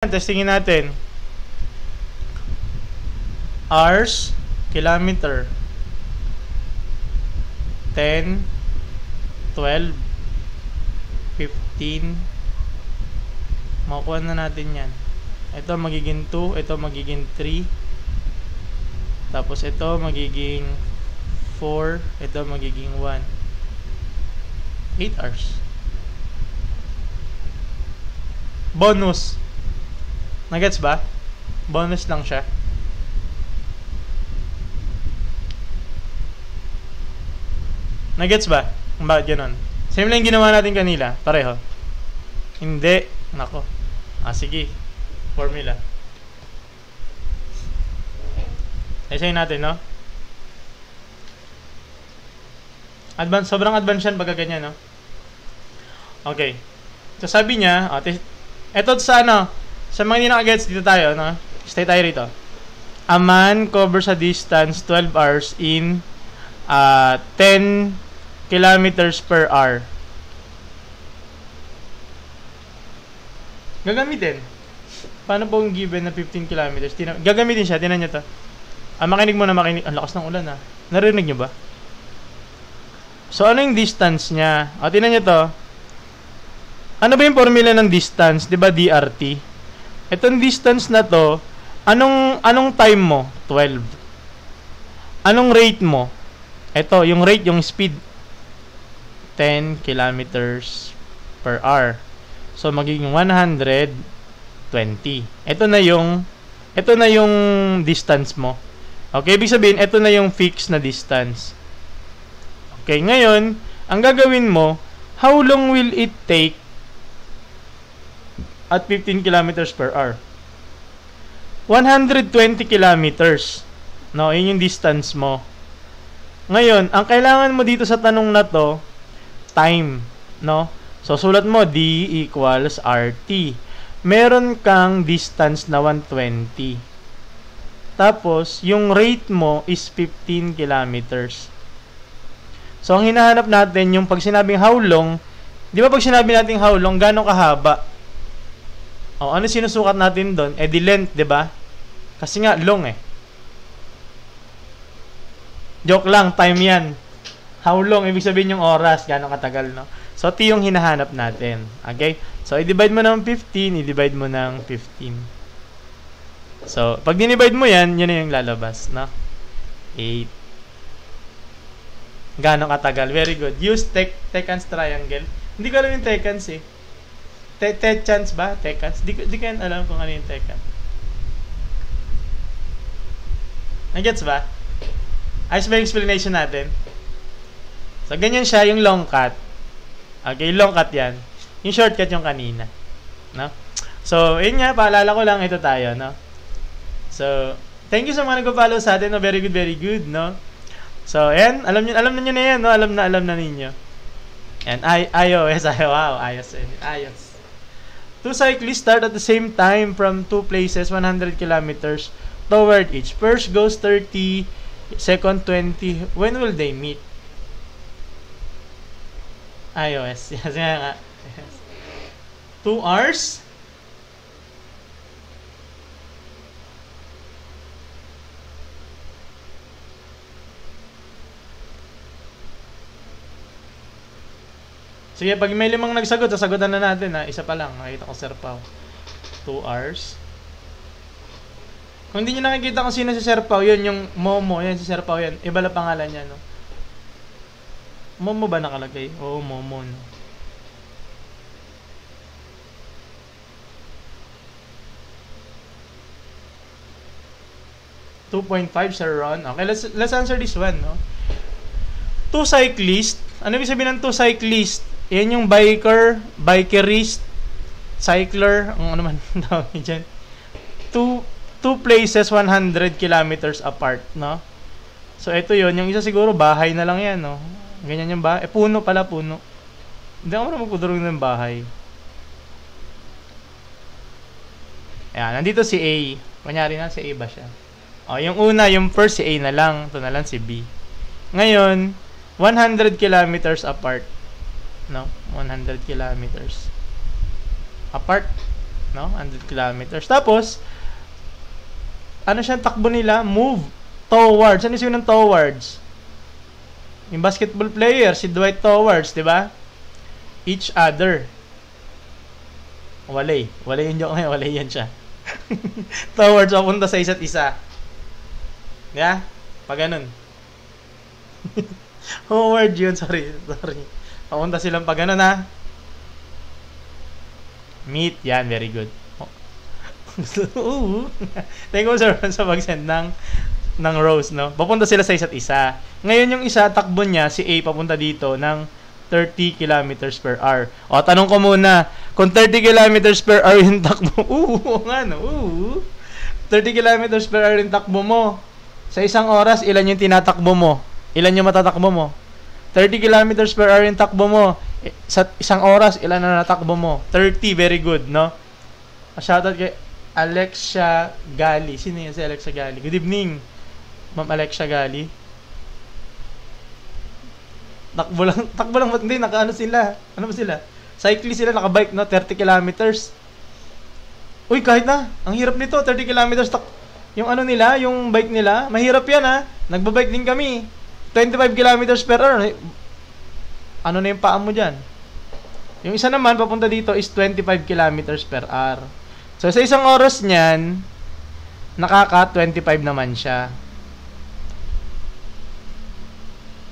Testingin natin. Hours, kilometer. 10, 12, 15. Makukuha na natin yan. Ito magiging 2, ito magiging 3. Tapos ito magiging 4, ito magiging 1. 8 hours. Bonus. Nagets ba? Bonus lang siya. Nagets ba? Bakit ganun? Same lang ginawa natin kanila. Pareho. Hindi. Nako. Sige. Formula. Isayin natin, no? Sobrang advanced yan pagka ganyan, no? Okay. So, sabi niya, eto sa sa mga hindi nakagets, dito tayo, no? Stay tayo rito. A man covers a distance 12 hours in 10 kilometers per hour. Gagamitin. Paano pong given na 15 kilometers? Gagamitin siya, tinan nyo to. Makinig mo na, makinig. Ang lakas ng ulan, ha? Narinig nyo ba? So, ano yung distance niya? Tinan nyo to. Ano ba yung formula ng distance? Diba DRT? Itong distance na to, anong time mo? 12. Anong rate mo? Ito, yung rate, yung speed. 10 kilometers per hour. So, magiging 120. Ito na yung distance mo. Okay, ibig sabihin, ito na yung fixed na distance. Okay, ngayon, ang gagawin mo, how long will it take at 15 kilometers per hour? 120 kilometers. No, yun yung distance mo. Ngayon, ang kailangan mo dito sa tanong na to, time, no? So, sulat mo, D equals RT. Meron kang distance na 120. Tapos, yung rate mo is 15 kilometers. So, ang hinahanap natin, yung pag sinabing how long, di ba pag sinabi natin how long, gano'ng kahaba? Ano sinusukat natin doon? The length, di ba? Kasi nga, long Joke lang, time yan. How long? Ibig sabihin yung oras, gano'ng katagal, no? So, ito yung hinahanap natin. Okay? So, i-divide mo ng 15, i-divide mo ng 15. So, pag dinivide mo yan, yun na yung lalabas, no? 8. Gano'ng katagal? Very good. Use Tekans triangle. Hindi ko alam yung Tekans Tekans ba? Tekans? Di ko yan alam kung ano yung Tekans. Nagets ba? Ayos ba yung explanation natin? So, ganyan siya yung long cut. Okay, long cut yan. Yung shortcut yung kanina. No? So, yun nga, paalala ko lang, ito tayo, no? So, thank you sa mga nag-follow sa atin, no? Very good, no? So, ayan, alam na yan, no? Alam na ninyo. And ayos. Two cyclists start at the same time from two places, 100 kilometers toward each. First goes 30, second 20. When will they meet? Yes nga. 2 hours? Sige, pag may 5 nagsagot, sasagutan na natin, ha. Isa pa lang, nakita ko Sir Pao. 2 hours. Kung hindi nyo nakikita kung sino si Sir Pao, yun yung Momo. Yan si Sir Pao yan. Iba lang pangalan niya, no? Momo ba nakalagay? Oo, Momo, no? $2.5, Sir Ron. Okay, let's answer this one, no? 2 cyclists. Ano ibig sabihin ng 2 cyclists? Yan yung bikerist, cycler, ano man tawag dyan. Two places 100 kilometers apart, no? So, ito yon. Yung isa siguro, bahay na lang yan, no? Ganyan yung bahay. Puno pala, puno. Hindi ako naman magpudurog ng bahay. Ayan, nandito si A. Kunyari na, si A ba siya? Yung una, yung first si A na lang. Ito na lang si B. Ngayon, 100 kilometers apart. No? 100 kilometers apart. No? 100 kilometers. Tapos, ano siya takbo nila? Move towards. Ano yung towards? Yung basketball player, si Dwight towards, di ba? Each other. Walay. Walay yung joke ngayon. Walay yan siya. Towards, papunta sa isa't isa. Yeah? Pag ganun. Forward yun. Sorry. Papunta silang pag ganun, ha? Meet. Yan. Very good. Thank you, sir, sa pag-send ng rows, no? Papunta sila sa isa't isa. Ngayon yung isa, takbo niya, si A, papunta dito ng 30 kilometers per hour. O, tanong ko muna, kung 30 kilometers per hour yung takbo, nga no, 30 kilometers per hour yung takbo mo, sa isang oras, ilan yung tinatakbo mo? Ilan yung matatakbo mo? 30 kilometers per hour yung takbo mo, sa isang oras, ilan na natakbo mo? 30, very good, no? Shoutout kay Alexia Gali. Sino yun si Alexia Gali? Good evening, Ma'am Alexia Gali. Takbo lang, hindi, naka-ano sila? Ano ba sila? Cyclist sila, naka-bike, no? 30 kilometers. Uy, kahit na, ang hirap nito, 30 kilometers, yung ano nila, yung bike nila, mahirap yan, ha? Nagbabike din kami. 25 kilometers per hour. Ano na yung paa mo dyan? Yung isa naman, papunta dito is 25 kilometers per hour. So, sa isang oras niyan, nakaka-25 naman siya.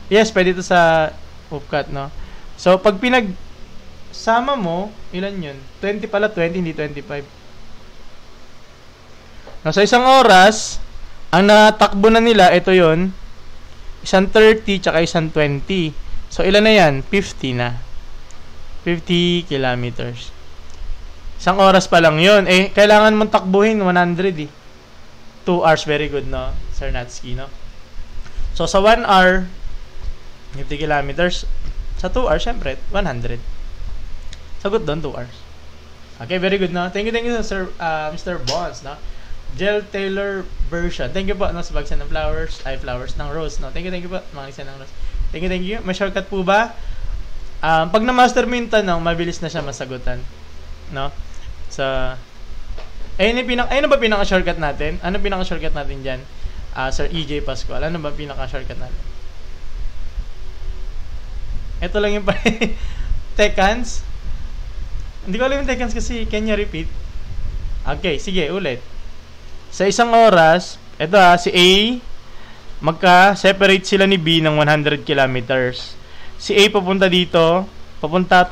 Yes, pwede ito sa upcut, no? So, pag pinagsama mo, ilan yun? 20 pala, 20, hindi 25. No, sa isang oras, ang natakbo na nila, ito yun, isang 30, tsaka isang 20. So, ilan na yan? 50 na. 50 kilometers. Isang oras pa lang yun. Eh, kailangan mong takbuhin, 100 eh. 2 hours, very good, no? Sir Natsky, no? So, sa 1 hour, 50 kilometers. Sa 2 hours, syempre, 100. Sagot doon, 2 hours. Okay, very good, no? Thank you, Sir, Mr. Bonds, no? Gel Taylor version. Thank you po, no? Sa pag-send ng flowers, flowers ng rose, no? Thank you po, mga nag-send ng rose. Thank you. May shortcut po ba? Pag na-master mo yung tanong, mabilis na siya masagutan, no? So, ayun ba pinaka-shortcut natin? Ano pinaka-shortcut natin dyan? Sir EJ Pascual, ano ba pinaka-shortcut natin? Ito lang yung Tekans. Hindi ko alam yung Tekans kasi can you repeat? Okay, sige, ulit. Sa isang oras, ito si A, magka-separate sila ni B ng 100 kilometers. Si A papunta dito, papunta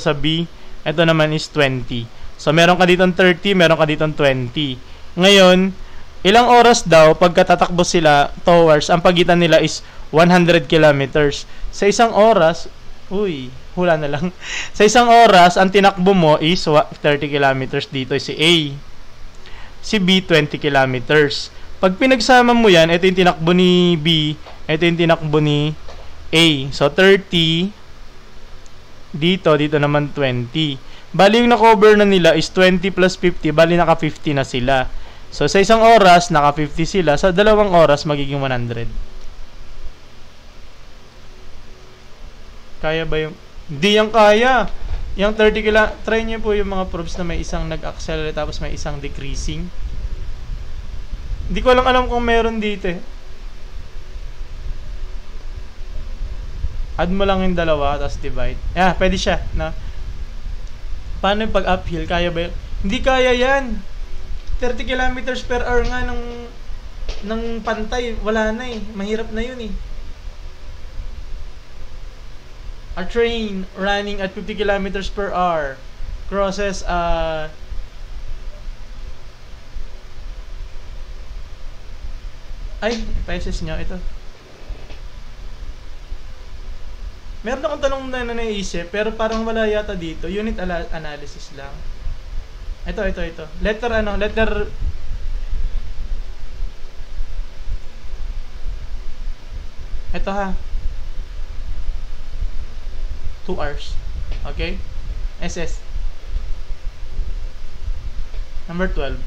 sa B. Ito naman is 20. So, meron ka ditong 30, meron ka ditong 20. Ngayon, ilang oras daw pagkatatakbo sila towards, ang pagitan nila is 100 kilometers. Sa isang oras, hula na lang. Sa isang oras, ang tinakbo mo is 30 kilometers dito si A. Si B, 20 kilometers. Pag pinagsama mo yan, ito yung tinakbo ni B, ito yung tinakbo ni A. So, 30, dito naman 20. Bali yung na-cover na nila is 20 plus 50, bali naka 50 na sila. So, sa isang oras, naka 50 sila. Sa dalawang oras, magiging 100. Kaya ba yung... Hindi yan kaya. Yung 30 try nyo po yung mga proofs na may isang nag-accelerate tapos may isang decreasing. Hindi ko alam kung meron dito eh. Add mo lang yung dalawa tapos divide. Pwede siya, no? Paano yung pag-uphill? Kaya ba yun? Hindi kaya yan. 30 kilometers per hour nga ng pantay. Wala na eh. Mahirap na yun eh. A train running at 50 kilometers per hour crosses pesos nyo, ito. Meron akong tanong na naisip, pero parang wala yata dito. Unit analysis lang. Ito. Letter ito ha. 2 hours. Okay? SS. Number 12.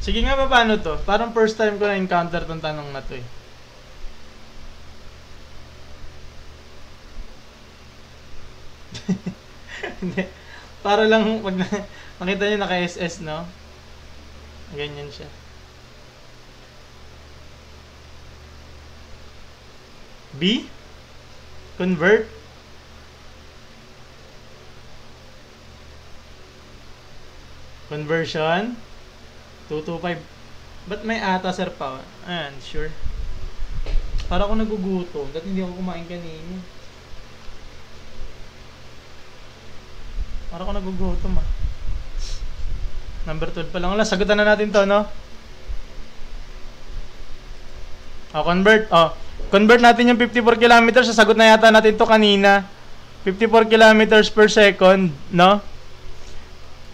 Sige nga, paano to? Parang first time ko na-encounter tong tanong na to eh. Hindi. Para lang, pag makita nyo naka-SS, no? Ganyan siya. B? Convert? Conversion? 225. Ba't may ata, sir, pa? Ayan, sure. Para ako nagugutom. Dati hindi ako kumain kanina. Para ako nagugutom, ah. Number 12 pa lang. Wala, sagutan na natin to, no? Convert. Convert natin yung 54 kilometers. Sasagot na yata natin to kanina. 54 kilometers per second, no?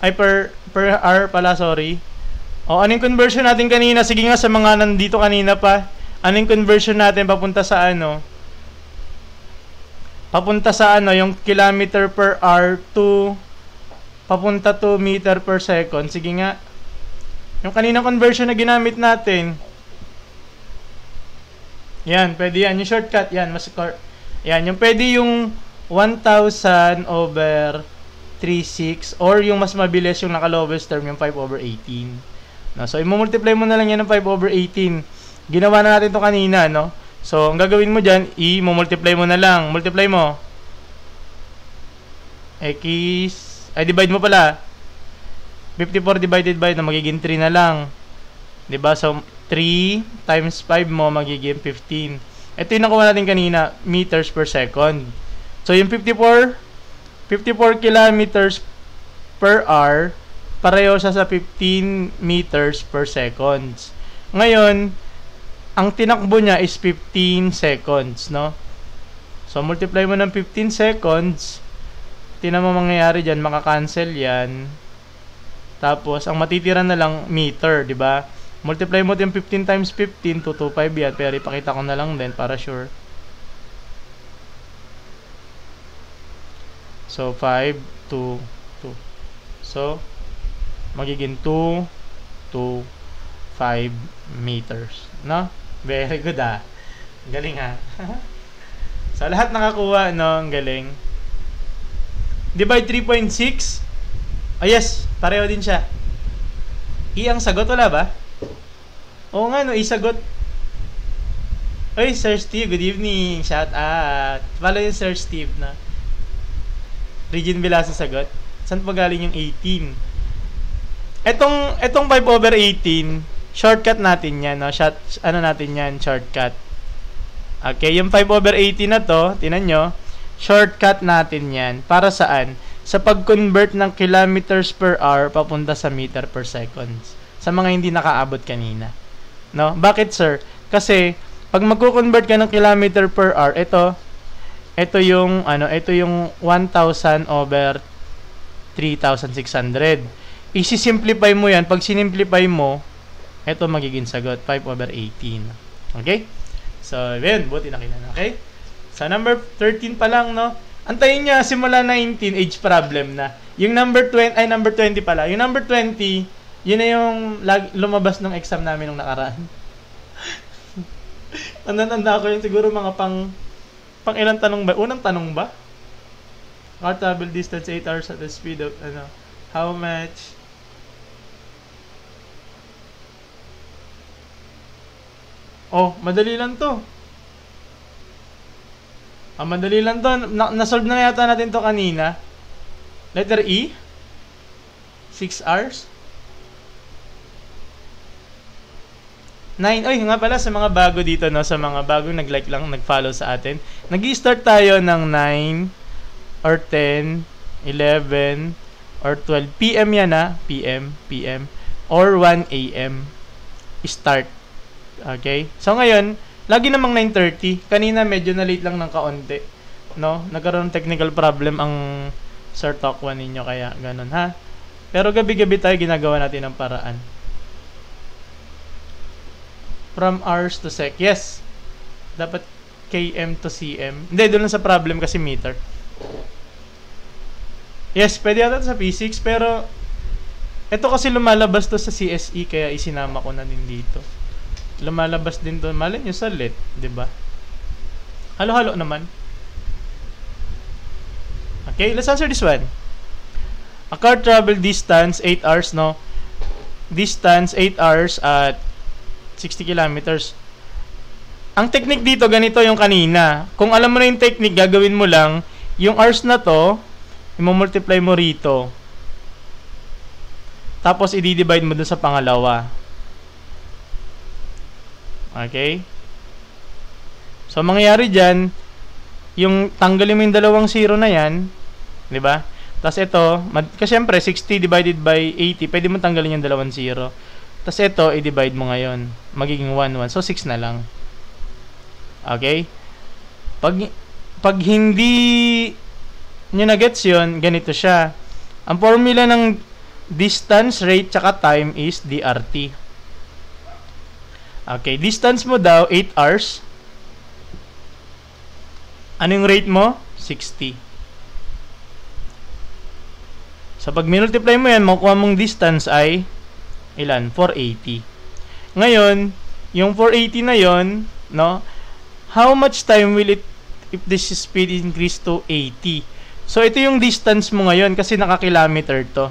Ay, per hour pala, sorry. Ano yung conversion natin kanina? Sige nga, sa mga nandito kanina pa. Ano yung conversion natin papunta sa ano? Papunta sa ano, yung kilometer per hour to papunta to meter per second. Sige nga. Yung kanina conversion na ginamit natin. Yan, pwede yan. Yung shortcut, yan. Yan, yung pwede yung 1,000 over 3.6 or yung mas mabilis yung naka-lowest term, yung 5 over 18. No? So, i-multiply mo na lang yan ng 5 over 18. Ginawa na natin to kanina, no? So, ang gagawin mo dyan, i-multiply mo na lang. Multiply mo. Divide mo pala. 54 divided by, magiging 3 na lang. Diba? So, 3 times 5 mo, magiging 15. Ito yung nakuha natin kanina, meters per second. So, yung 54 kilometers per hour, pareho siya sa 15 meters per seconds. Ngayon, ang tinakbo niya is 15 seconds, no? So, multiply mo ng 15 seconds. Tingnan mo mangyayari dyan, makakancel yan. Tapos, ang matitira na lang meter, di ba? Multiply mo yung 15 times 15, 225 yan. Pero ipakita ko na lang din para sure. So, 5, 2, 2. So, magiging 2, 2, 5 meters. No? Very good, ah. Galing, ha? So, lahat nakakuha, no? Ang galing. Divide 3.6. Yes. Pareho din siya. Ang sagot, wala ba? Oo nga, no? Sagot. Oy, Sir Steve. Good evening. Shout out. Follow yung Sir Steve, na. Regine Velasco sagot. Saan pa galing yung 18? Etong 5 over 18, shortcut natin yan, no? Ano natin yan? Shortcut. Okay, yung 5 over 18 na to, tinan nyo, shortcut natin yan. Para saan? Sa pag-convert ng kilometers per hour papunta sa meter per seconds. Sa mga hindi nakaabot kanina. No? Bakit, sir? Kasi, pag magko-convert ka ng kilometer per hour, ito yung 1,000 over 3,600. Isi-simplify mo yan. Pag sinimplify mo, ito magiging sagot. 5 over 18. Okay? So, yun. Buti na kilala. Okay? So, number 13 pa lang, no? Antayin niya, simula 19, age problem na. Yung number 20 pala. Yung number 20, yun na yung lumabas ng exam namin nung nakaraan. Tanda ko yung siguro mga pang ilang tanong ba? Unang tanong ba? Car travel distance 8 hours at the speed of how much? Madali lang to. Madali lang to. Nasolve na yata natin to kanina. Letter E. 6 hours. 9. Oy, nga pala sa mga bago dito, no, sa mga bagong nag-like lang, nag-follow sa atin. Nag-i-start tayo ng 9 or 10, 11 or 12 PM yan, ha. PM or 1 AM start. Okay? So ngayon, lagi namang 9:30. Kanina medyo na late lang ng kaunti, no? Nagkaroon ng technical problem ang Sir Talk 1 ninyo, kaya ganun, ha. Pero gabi-gabi tayo ginagawa natin ng paraan. From hours to sec. Yes. Dapat km to cm. Hindi, doon lang sa problem kasi meter. Yes, pwede yata sa P6, pero ito kasi lumalabas to sa CSE, kaya isinama ko na din dito. Lumalabas din to. Malay nyo sa LET, diba? Halo-halo naman. Okay, let's answer this one. A car travel distance 8 hours, no? Distance 8 hours at 60 kilometers. Ang technique dito, ganito yung kanina. Kung alam mo na yung technique, gagawin mo lang, yung hours na to, i-multiply mo rito. Tapos, i-divide mo dun sa pangalawa. Okay? So, mangyayari dyan, yung tanggalin mo yung dalawang zero na yan, di ba? Tapos ito, kasi syempre, 60 divided by 80, pwede mo tanggalin yung dalawang zero. Tapos ito, i-divide mo ngayon. Magiging 1, 1. So, 6 na lang. Okay? Pag hindi nyo na-gets yun, ganito siya. Ang formula ng distance, rate, tsaka time is DRT. Okay, distance mo daw, 8 hours. Ano yung rate mo? 60. So, pag multiply mo yan, makukuha mong distance ay ilan? 480. Ngayon, yung 480 na yon, no? How much time will it if this speed increase to 80? So, ito yung distance mo ngayon kasi naka-kilometer to.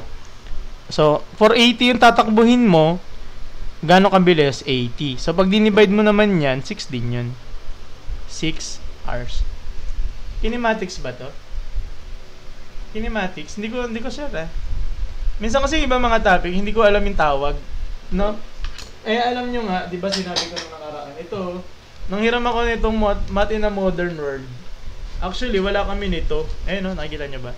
So, 480 yung tatakbuhin mo, gano'ng kabilis? 80. So, pag dinivide mo naman yan, 6 din yun. 6 hours. Kinematics ba to? Kinematics? Hindi ko sure eh. Minsan kasi iba mga topic, hindi ko alam yung tawag. No? Eh, alam nyo nga, di ba sinabi ko nung nakaraan, ito, nanghiram ako nitong Math in a Modern World. Actually, wala kami nito. Eh, no? Nakikita nyo ba?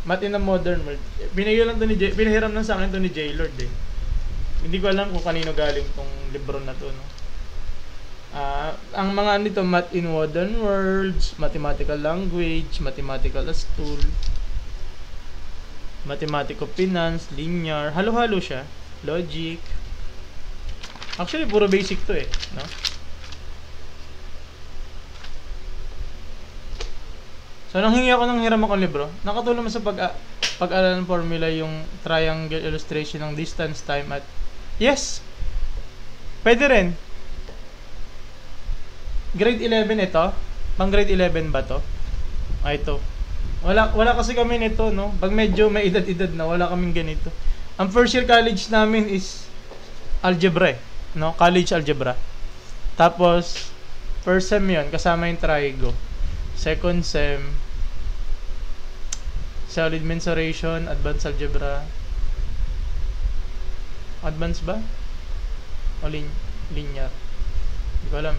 Math in a Modern World. Pinahiram lang sa akin to ni J-Lord eh. Hindi ko alam kung kanino galing tong libro na to, no? Ang mga nito, Math in Modern Worlds, Mathematical Language, Mathematical as Tool, Mathematical Finance, Linear, halo-halo siya. Logic. Actually, puro basic to eh, no? So, nang hingi ako ng hiram akong libro, nakatulong mo sa pag-aral ng formula yung triangle illustration ng distance, time at... Yes! Pwede rin. Grade 11 ito. Pang grade 11 ba to? Ito. Wala kasi kami nito, no? Pag medyo may edad-edad na, wala kaming ganito. Ang first year college namin is algebra, no? College algebra. Tapos, first sem yun, kasama yung trigo. Second sem, solid mensuration, advanced algebra. Advanced ba? O linear? Hindi ko alam.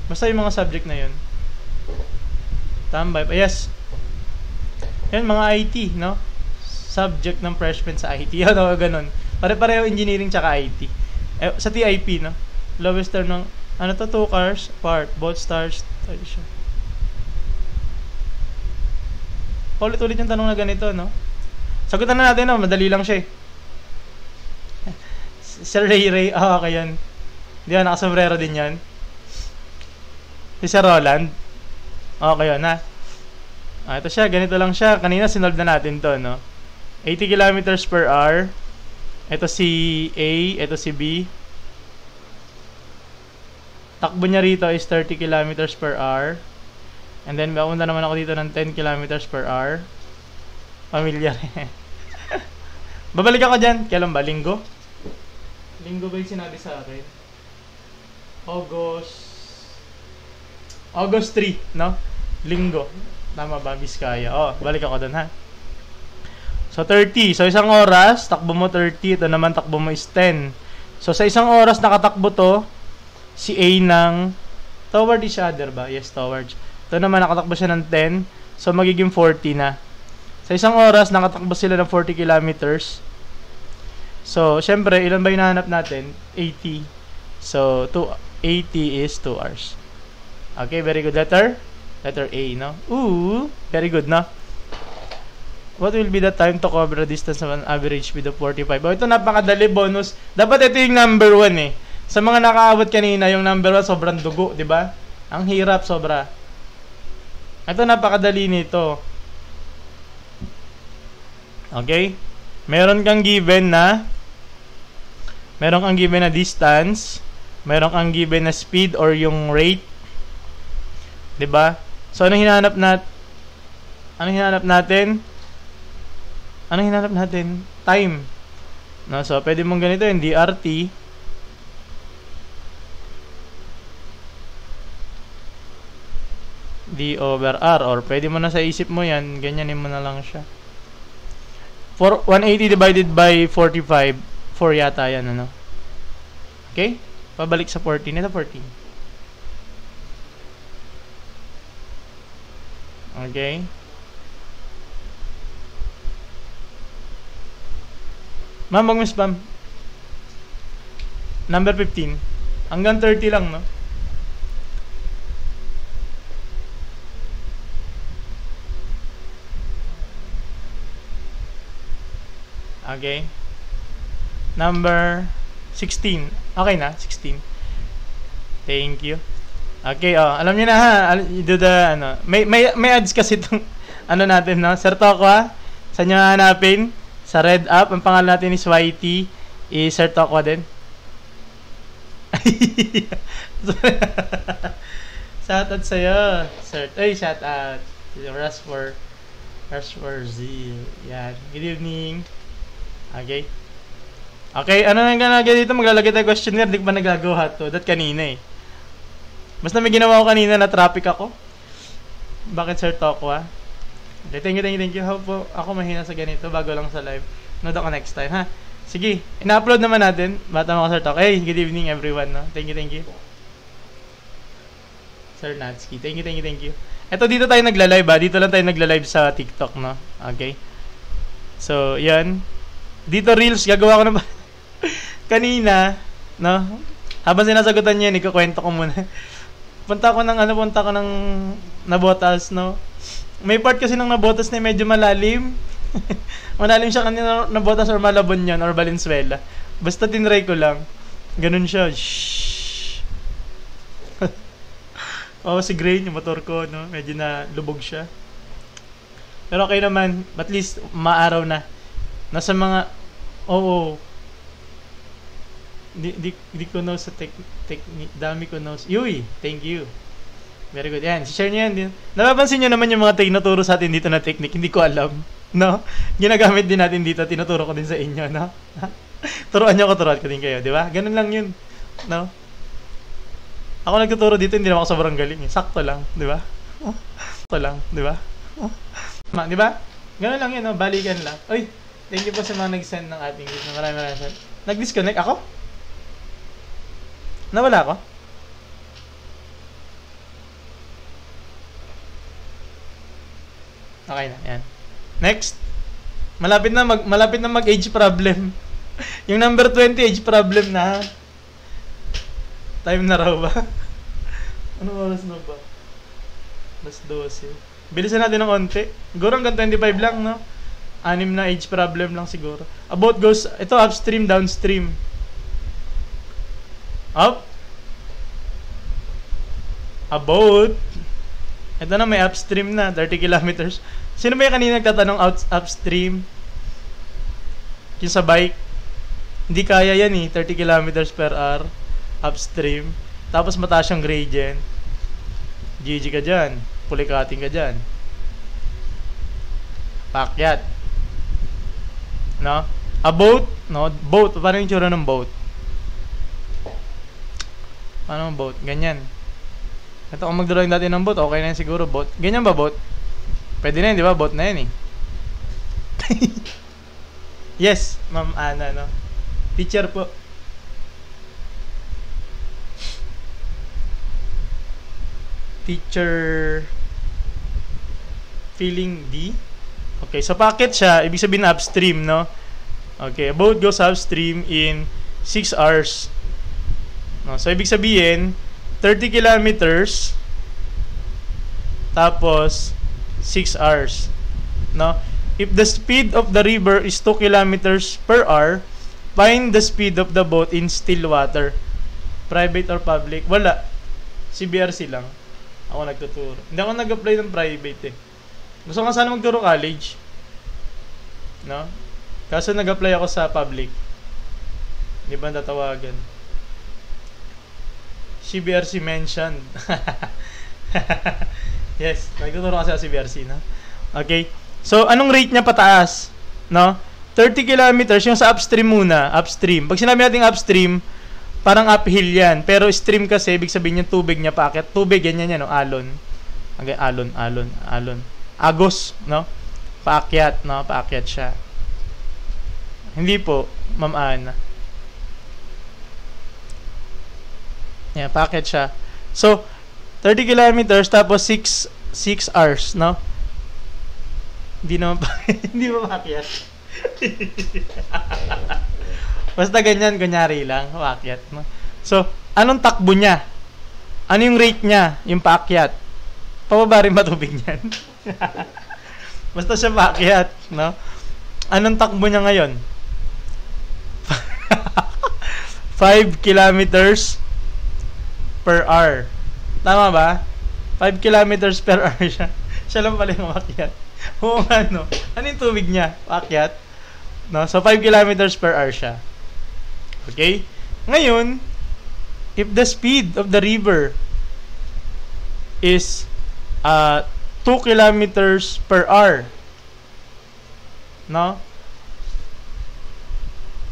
Basta yung mga subject na yun. Tambay. Yes. Yan, mga IT, no? Subject ng freshman sa IT. Yan, o, ganun. Pare-pareho engineering tsaka IT. Sa TIP, no? Lowest term ng, ano to, 2 cars, part, both stars, siya. Ulit-ulit yung tanong na ganito, no? Sagutan na natin, no? Madali lang siya, eh. Sir Ray, okay yan. Di ba, nakasombrero din yan. Si Sir Roland. Okay yun, ha? Ito siya, ganito lang siya. Kanina, sinolve na natin to, no? 80 kilometers per hour. Ito si A, ito si B. Takbo niya rito is 30 kilometers per hour. And then, mapunta naman ako dito ng 10 kilometers per hour. Familiar. Babalik ako dyan. Kailan ba? Linggo? Linggo ba yung sinabi sa akin? August 3, no? Linggo. Tama ba? Biskaya. Oh, balik ako dun, ha? So, 30. So, isang oras, takbo mo 30. Ito naman, takbo mo is 10. So, sa isang oras, nakatakbo to, si A ng, toward each other ba? Yes, towards. Ito naman, nakatakbo siya ng 10. So, magiging 40 na. Sa isang oras, nakatakbo sila ng 40 kilometers. So, syempre, ilan ba yung nahanap natin? 80. So, 80 is 2 hours. Okay, very good. Letter A, no? Ooh, very good, no? What will be the time to cover a distance of an average speed of 45? Oh, ito napakadali, bonus. Dapat ito yung number 1, eh. Sa mga nakaabot kanina, yung number 1 sobrang dugo, di ba? Ang hirap, sobra. Ito napakadali nito. Okay? Meron kang given na distance, meron kang given na speed or yung rate. 'Di ba? So ano hinahanap natin? Anong hinanap natin? Time. No, so, pwede mong ganito yung DRT. D over R. Or pwede mo na sa isip mo yan. Ganyanin mo na lang siya. 180 divided by 45. 4 yata yan, ano? Okay? Pabalik sa 14. Ito 14. Okay? Ma'am, wag mo spam. Number 15. Hanggang 30 lang, no? Okay. Number 16. Okay na, 16. Thank you. Okay, alam niyo na ha, do the ano, may ads kasi itong ano natin, no? Sir Tokwa, saan niyo hanapin? Sa Red App, ang pangalan natin is YT, is Sir Tokwa din. Shout out sa'yo, Sir. Ay, shout out. Rush for Zeal. Yan. Good evening. Okay. Okay, ano nang ginagawa dito? Maglalagay tayo questionnaire. Di ba nagagawa to? That kanina eh. Basta may ginawa ko kanina na traffic ako. Bakit Sir Tokwa? Okay, thank you. Ako mahina sa ganito bago lang sa live. Nood ako next time, ha? Sige, ina-upload naman natin. Bata mo ka, Sir Tokwa. Hey, good evening everyone, no? Thank you. Sir Natsky, thank you. Eto, dito tayo nagla-live, ha? Dito lang tayo nagla-live sa TikTok, no? Okay. So, yan. Dito Reels, gagawa ko na ba? Kanina, no? Habang sinasagutan niyo, ikukwento ko muna. Punta ko ng nabotas, no? May part kasi ng nabotas na medyo malalim. Malalim siya kanina nabotas or Malabon yun or Valenzuela. Basta tinry ko lang. Ganun siya. Shhh. Si Grain, yung motor ko, no? Medyo na lubog siya. Pero okay naman. At least, maaraw na. Nasa mga... Di ko know sa technique. Dami ko know. Yuy, thank you. Very good. Yan, share nyo yan. Napapansin nyo naman yung mga tinuturo sa atin dito na technique. Hindi ko alam. No? Ginagamit din natin dito. Tinuturo ko din sa inyo. No? Turuan nyo ko, turuan ko din kayo. Di ba? Ganun lang yun. No? Ako nagtuturo dito, hindi naman ako sobrang galing. Sakto lang. Di ba? Sakto lang. Di ba? Di ba? Ganun lang yun. No? Balikan lang. Uy, thank you po sa mga nag-send ng ating video. Maraming send. Nag-disconnect ako? Nawala ako? Okay na, yan. Next. Malapit na mag-age problem. Yung number 20 age problem na. Time na raw ba? Ano oras na ba? Mas 12. Bilisan natin ng konti. Siguro hanggang 25 lang, no? 6 na age problem lang siguro. About goes, ito upstream, downstream. Up. About. Ito na, may upstream na, 30 kilometers. Sino ba yung kanina nagtatanong upstream? Yung sa bike. Hindi kaya yan eh, 30 kilometers per hour. Upstream. Tapos mataas yung gradient. GG ka dyan. Pulikating ka dyan. Pakyat. No? A boat? No? Boat. Paano yung tsura ng boat? Paano ang boat? Ganyan. Ito, kung mag-drawing natin ng boat, okay na yun siguro, boat. Ganyan ba, boat? Pwede na yun, di ba? Boat na yun, eh. Yes, Ma'am Ana, no? Teacher po. Teacher feeling D. Okay, so packet siya, ibig sabihin upstream, no? Okay, a boat goes upstream in 6 hours. No, so ibig sabihin 30 kilometers tapos 6 hours. No? If the speed of the river is 2 kilometers per hour, find the speed of the boat in still water. Private or public? Wala. CBRC lang. Ako nagtuturo. Hindi ako nag-apply ng private eh. Gusto ko sana magturo college. No? Kaso nag-apply ako sa public. Di ba tatawagan? CBRC mentioned. Yes, nagtuturo kasi sa CBRC, no? Okay. So, anong rate niya pataas? no? 30 kilometers, yung sa upstream muna, upstream. Pag sinabi natin upstream, parang uphill yan. Pero stream kasi, ibig sabihin yung tubig niya paakyat. Tubig, yan, no? Alon. Okay, alon. Agos, no? Paakyat, no? Paakyat siya. Hindi po, Ma'am Ana. Yeah, paakyat siya. So, 30 kilometers, tapos 6 hours, no? Hindi naman hindi mo paakyat. Basta ganyan, kunyari lang, paakyat, no? So, anong takbo niya? Ano yung rate niya, yung paakyat? Pababa rin matubig niyan. Basta siya paakyat, no? Anong takbo niya ngayon? 5 kilometers per hour. Tama ba? 5 kilometers per hour siya. Siya lang pala yung umakyat. Oo nga, no? Ano yung tubig niya? Paakyat? No? So, 5 kilometers per hour siya. Okay? Ngayon, if the speed of the river is 2 kilometers per hour, no?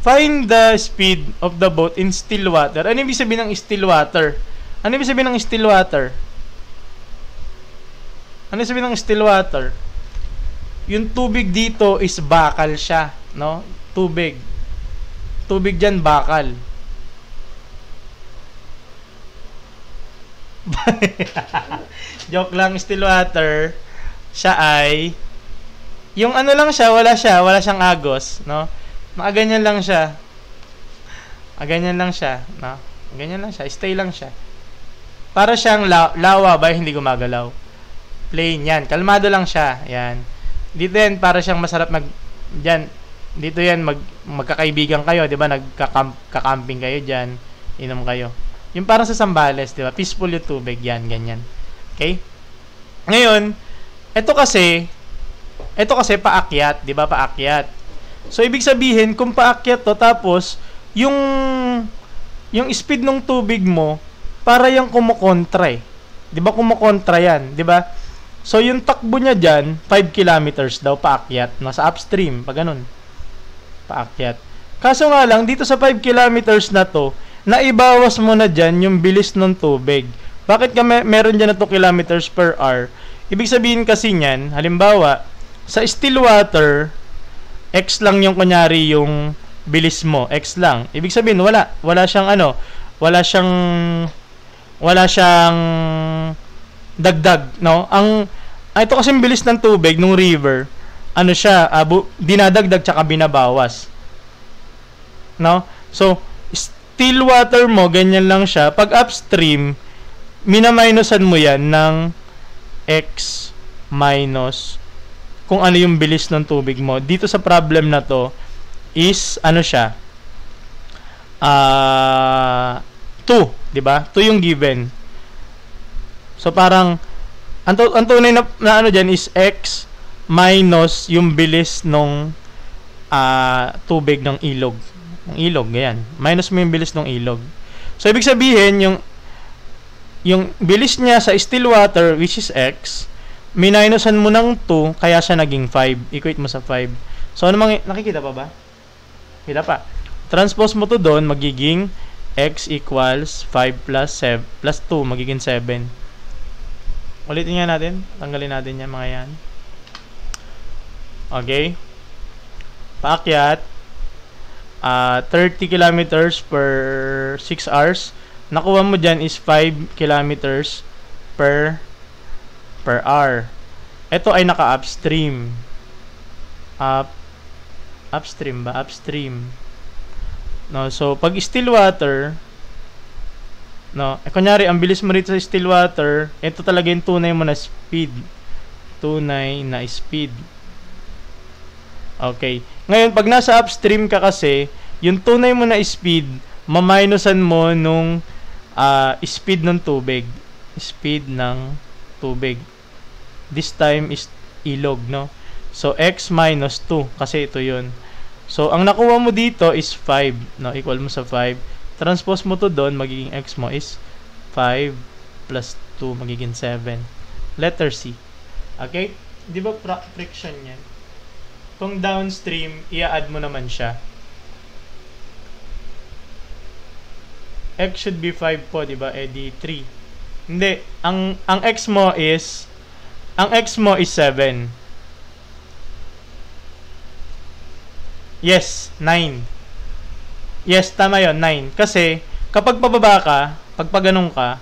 Find the speed of the boat in still water. Ano ibig sabihin ng still water? Ano ibig sabihin ng still water? Ano ibig sabihin ng still water? Yung tubig dito is bakal siya, no? Tubig dyan bakal. Joke lang, still water siya ay yung ano lang siya, wala siyang agos, no? Nakaganyan lang siya. Ganyan lang siya, no? Ganyan lang siya, stay lang siya. Para siyang lawa ba, hindi gumagalaw. Plain yan, kalmado lang siya, yan. Dito yan, para siyang masarap dyan, dito yan, magkakaibigan kayo, di ba? Nagka-camping kayo dyan, inom kayo. Yung parang sa Sambales, di ba? Peaceful yung tubig, yan, ganyan. Okay? Ngayon, ito kasi paakyat, di ba? Paakyat. So, ibig sabihin, kung paakyat to, tapos, yung speed ng tubig mo, para yung kumukontra eh. Di ba? Kumukontra yan, di ba? So, yung takbo niya dyan, 5 kilometers daw paakyat, nasa upstream, pag ganun. Paakyat. Kaso nga lang, dito sa 5 kilometers na to, naibawas mo na dyan yung bilis ng tubig. Bakit ka meron dyan na 2 kilometers per hour? Ibig sabihin kasi niyan, halimbawa, sa still water, X lang yung kunyari yung bilis mo, X lang. Ibig sabihin, wala siyang dagdag, no? Ito kasi bilis ng tubig ng river, ano siya, dinadagdag tsaka binabawas. No? So, still water mo, ganyan lang siya. Pag upstream, minaminusan mo yan ng X minus kung ano yung bilis ng tubig mo. Dito sa problem na to is, ano siya? 2, di ba? 2 yung given. So, parang, ang tunay na ano dyan is X minus yung bilis ng tubig ng ilog. Ng ilog, ganyan. Minus mo yung bilis ng ilog. So, ibig sabihin, yung bilis niya sa still water, which is X, minusan mo ng 2, kaya siya naging 5. Equate mo sa 5. So, ano nakikita pa ba? Kita pa. Transpose mo to doon, magiging X equals 5 plus 2, magiging 7. Ulitin nga natin. Tanggalin natin yan, mga yan. Okay. Paakyat. 30 kilometers per 6 hours. Nakuha mo dyan is 5 kilometers per hour. Ito ay naka-upstream. Upstream ba? Upstream. No, so, pag still water, no, kunyari, ang bilis mo rito sa still water, ito talaga yung tunay mo na speed. Tunay na speed. Okay. Ngayon, pag nasa upstream ka kasi, yung tunay mo na speed, maminusan mo nung speed ng tubig. Speed ng tubig. This time is ilog, no? So, X minus 2, kasi ito yun. So, ang nakuha mo dito is 5, no? Equal mo sa 5. Transpose mo to doon, magiging X mo is 5 plus 2, magiging 7. Letter C. Okay? Di ba friction yan? Kung downstream, i-add mo naman siya. X should be 5 po, di ba? Eh di 3. Hindi, ang x mo is 7. Yes, 9. Yes, tama 'yon, 9. Kasi kapag pababa ka, pag ganun ka,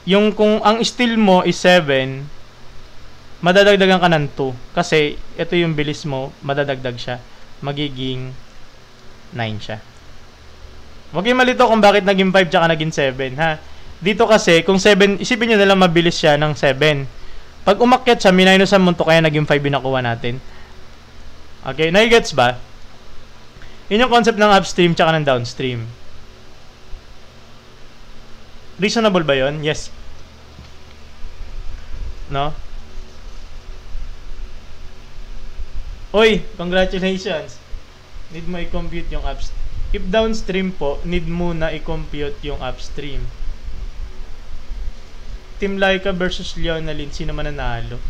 yung kung ang steel mo is 7, madadagdagan ka ng 2. Kasi ito yung bilis mo, madadagdag siya. Magiging 9 siya. Huwag kayong malito kung bakit naging 5 tsaka naging 7, ha? Dito kasi, kung 7, isipin nyo na lang mabilis siya ng 7. Pag umakyat siya, minusan mo to, kaya naging 5 yung nakuha natin. Okay, nai-gets ba? Yun yung concept ng upstream tsaka ng downstream. Reasonable ba yun? Yes. No? Oy, congratulations. Need mo i-compute yung upstream. If downstream po, need muna i-compute yung upstream. Team Laika versus Leonalyn, sino man nanalo?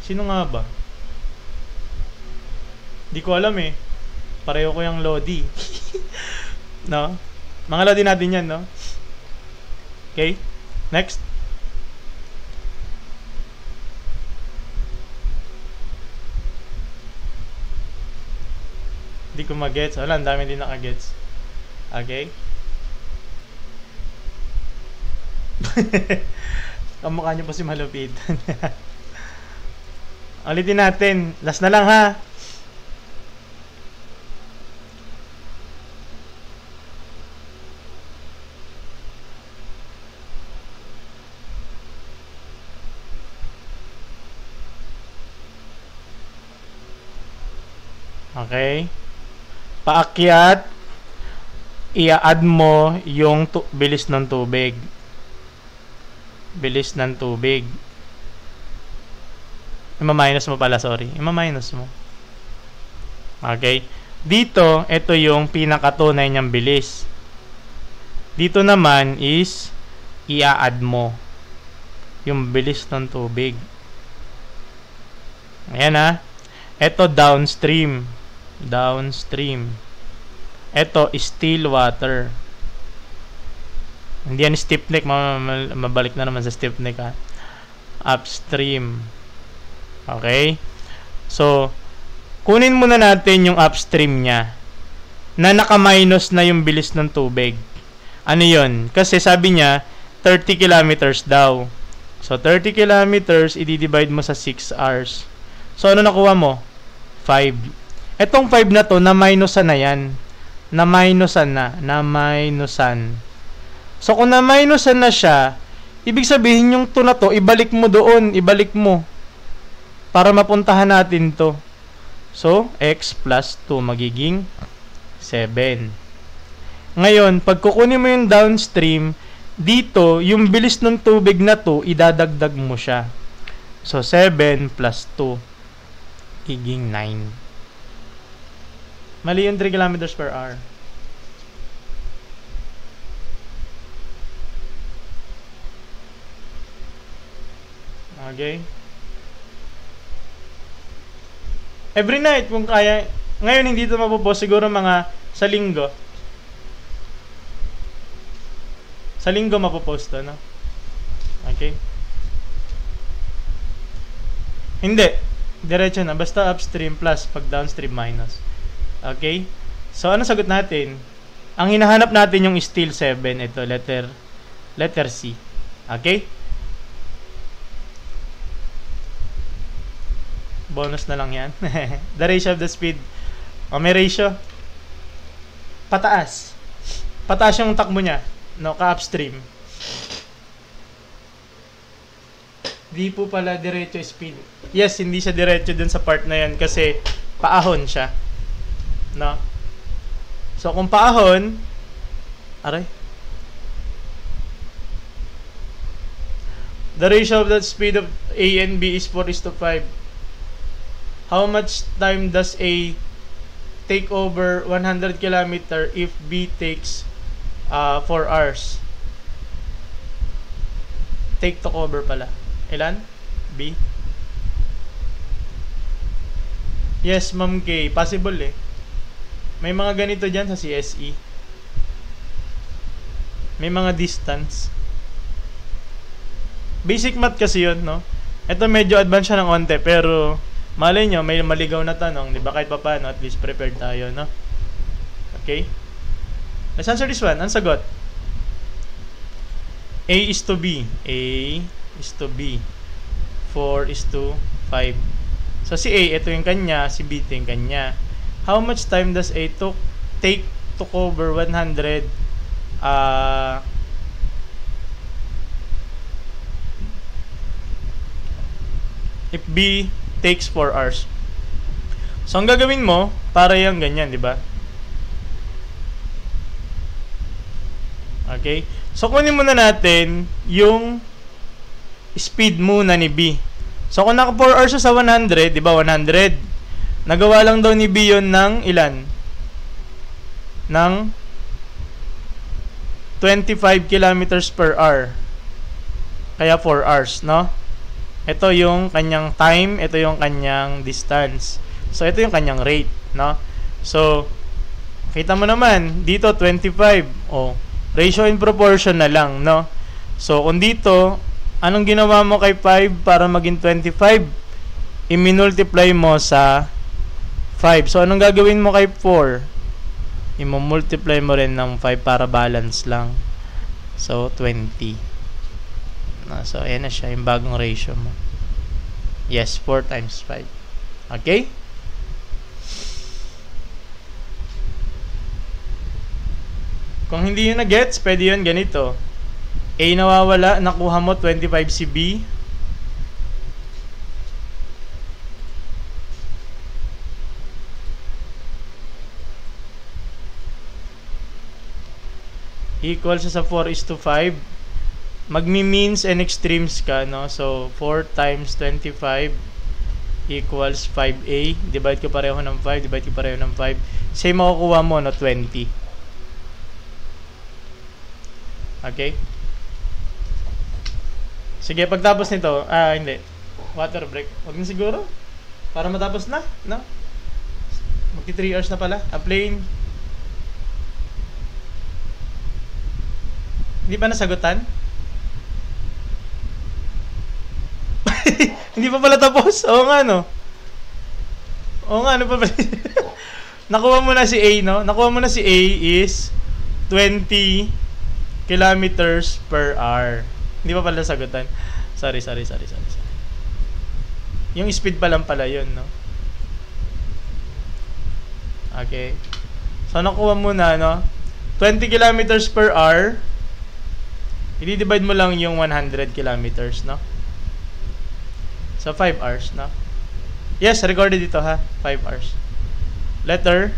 Sino nga ba? Di ko alam eh. Pareho ko yung Lodi. No? Mga Lodi natin yan, no? Okay? Next. Di ko mag-gets. Wala, ang dami din naka-gets. Okay? Kamukha niyo pa si Malupitan. Ulitin natin. Last na lang, ha? Okay? Paakyat, i-add mo yung bilis ng tubig. Bilis ng tubig. Ima-minus mo pala, sorry. Ima-minus mo. Okay? Dito, ito yung pinakatunay niyang bilis. Dito naman is i-add mo yung bilis ng tubig. Ayan, ha? Ito downstream. Downstream. Ito still water. Hindi yan stiff neck. Mabalik na naman sa stiff neck, ha? Upstream. Okay? So, kunin muna natin yung upstream niya na naka-minus na yung bilis ng tubig. Ano yun? Kasi sabi niya 30 kilometers daw. So, 30 kilometers i-divide mo sa 6 hours. So, ano nakuha mo? 5. Etong 5 na to, na-minusan na yan. Na-minusan na. Na-minusan. So, kung na-minusan na siya, ibig sabihin yung 2 na to, ibalik mo doon. Ibalik mo. Para mapuntahan natin to. So, x plus 2 magiging 7. Ngayon, pag kukunin mo yung downstream, dito, yung bilis ng tubig na to, idadagdag mo siya. So, 7 plus 2 magiging 9. Mali yung 3 kilometers per hour. Okay? Every night, kung kaya. Ngayon, hindi ito mapopost. Siguro mga sa linggo. Sa linggo mapopost to, no? Okay? Hindi. Diretso na. Basta upstream plus, pag downstream minus. Okay? So, ano sagot natin? Ang hinahanap natin yung still 7. Ito, letter C. Okay? Bonus na lang yan. The ratio of the speed. O, may ratio. Pataas. Pataas yung takbo niya. No, ka-upstream. Di po pala diretso speed. Yes, hindi siya diretso dun sa part na yan kasi paahon siya. No? So, kung paahon, aray. The ratio of the speed of A and B is 4:5. How much time does A take over 100 km if B takes 4 hours? Take to cover pala. Ilan? B? Yes, Ma'am K. Possible eh. May mga ganito dyan sa CSE. May mga distance. Basic math kasi yun, no? Ito medyo advanced siya ng onte, pero malay nyo, may maligaw na tanong, di ba? Kahit pa paano, at least prepared tayo, no? Okay? Let's answer this one. Ang sagot? A is to B. A is to B. 4 is to 5. So, si A, ito yung kanya. Si B, ito yung kanya. How much time does A take to cover 100 if B takes 4 hours? So, ang gagawin mo, para yung ganyan, di ba? Okay? So, kunin muna natin yung speed muna ni B. So, kung naka 4 hours sa 100, di ba? 100. Nagawa lang daw ni B yun ng ilan? Ng 25 kilometers per hour. Kaya 4 hours, no? Ito yung kanyang time, ito yung kanyang distance. So, ito yung kanyang rate, no? So, kita mo naman, dito 25. Oh, ratio in proportion na lang, no? So, kung dito, anong ginawa mo kay 5 para maging 25? I-multiply mo sa 5. So, anong gagawin mo kay 4? I-multiply mo rin ng 5 para balance lang. So, 20. So, ayan na siya, yung bagong ratio mo. Yes, 4 times 5. Okay? Kung hindi yun na-gets, pwede yun ganito. A nawawala, nakuha mo 25 si B. Equal sa 4 is to 5. Magmi-means and extremes ka, no? So, 4 times 25 equals 5A. Divide ko pareho ng 5. Divide ko pareho ng 5. Same makukuha mo, no? 20. Okay? Sige, pagtapos nito, hindi. Water break. Huwag na siguro. Para matapos na, no? Magti 3 hours na pala. A plane. Hindi pa nasagutan? Hindi pa pala tapos? Oo nga, no? Oo nga, ano pa pala? Nakuha mo na si A, no? Nakuha mo na si A is 20 kilometers per hour. Hindi pa pala nasagutan. Sorry. Yung speed pa lang pala yun, no? Okay. So, nakuha mo na, no? 20 kilometers per hour. I-divide mo lang yung 100 kilometers, no? So, 5 hours, no? Yes, recorded dito, ha? 5 hours. Letter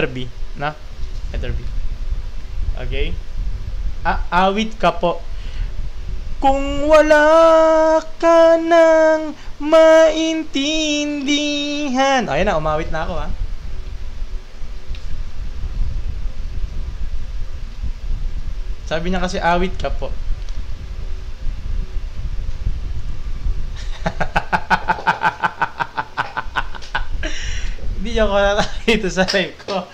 B, no? Letter B. Okay? Awit ka po. Kung wala ka nang maintindihan. Ayun na, umawit na ako, ha? Sabi niya kasi awit ka po. Hindi niya ko nakakita sa live ko.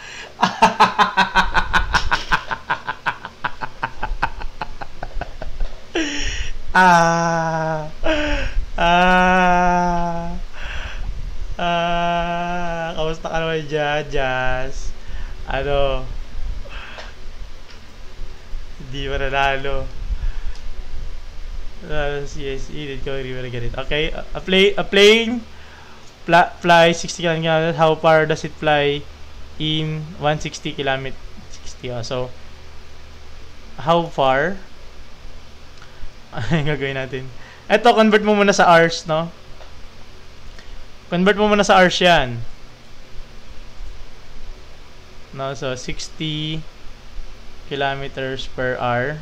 Kamusta ka naman dyan, Jazz? Ano? Hindi mo nanalo. CSE, did go really get it. Okay, a plane fly 60 km. How far does it fly in 160 km? 60. So, how far? Ano gagawin natin? Eto, convert mo muna sa hours, no? Convert mo muna sa hours yan. No, so 60 kilometers per hour.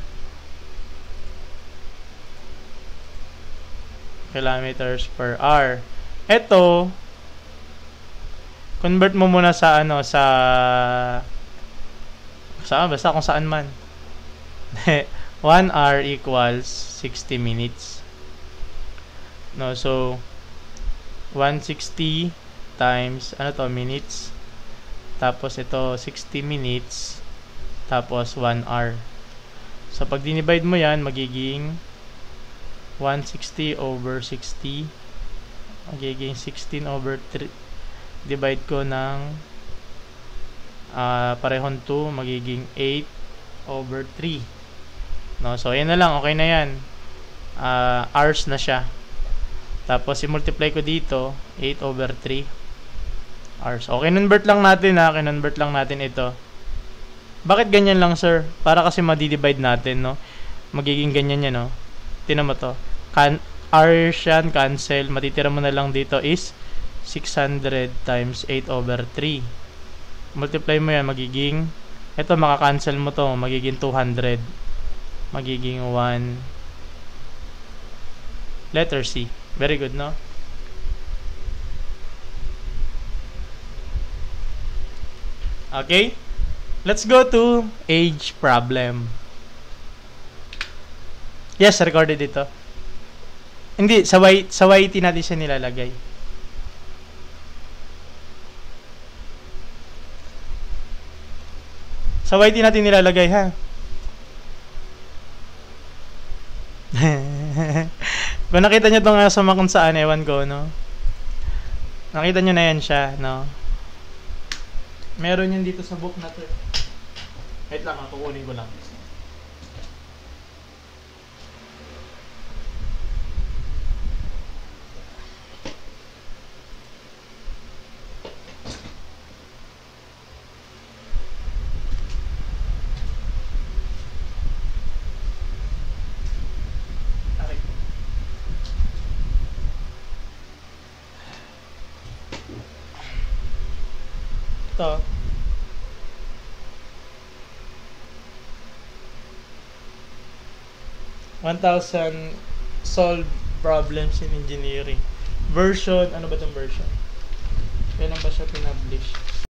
Kilometers per hour. Ito, convert mo muna sa ano, basta kung saan man. 1 hour equals 60 minutes. No, so 160 times, ano to, minutes. Tapos ito, 60 minutes. Tapos 1 hour. So, pag dinivide mo yan, magiging 160 over 60. Magiging 16 over 3. Divide ko ng parehong 2, magiging 8 over 3. No? So, ayan na lang. Okay na yan. Hours na siya. Tapos, i-multiply ko dito, 8 over 3 hours. Okay, convert lang natin ha. Kinonvert lang natin ito. Bakit ganyan lang, sir? Para kasi madidivide natin, no? Magiging ganyan yan, no? Tingnan mo to. Hours yan, cancel. Matitira mo na lang dito is 600 times 8 over 3. Multiply mo yan, magiging, ito, makakancel mo to, magiging 200. Magiging 1. Letter C. Very good, no? Okay? Let's go to age problem. Yes, recorded ito. Hindi, sa YT natin siya nilalagay. Sa YT natin nilalagay, ha? Kung nakita nyo ito nga sa kung saan, ewan ko, no? Nakita nyo na yan siya, no? Meron yan dito sa book na to. Wait lang, kukunin ko lang. Ito. "1,000 solved problems in engineering." Version, ano ba itong version? Kailan ba siya pinablish?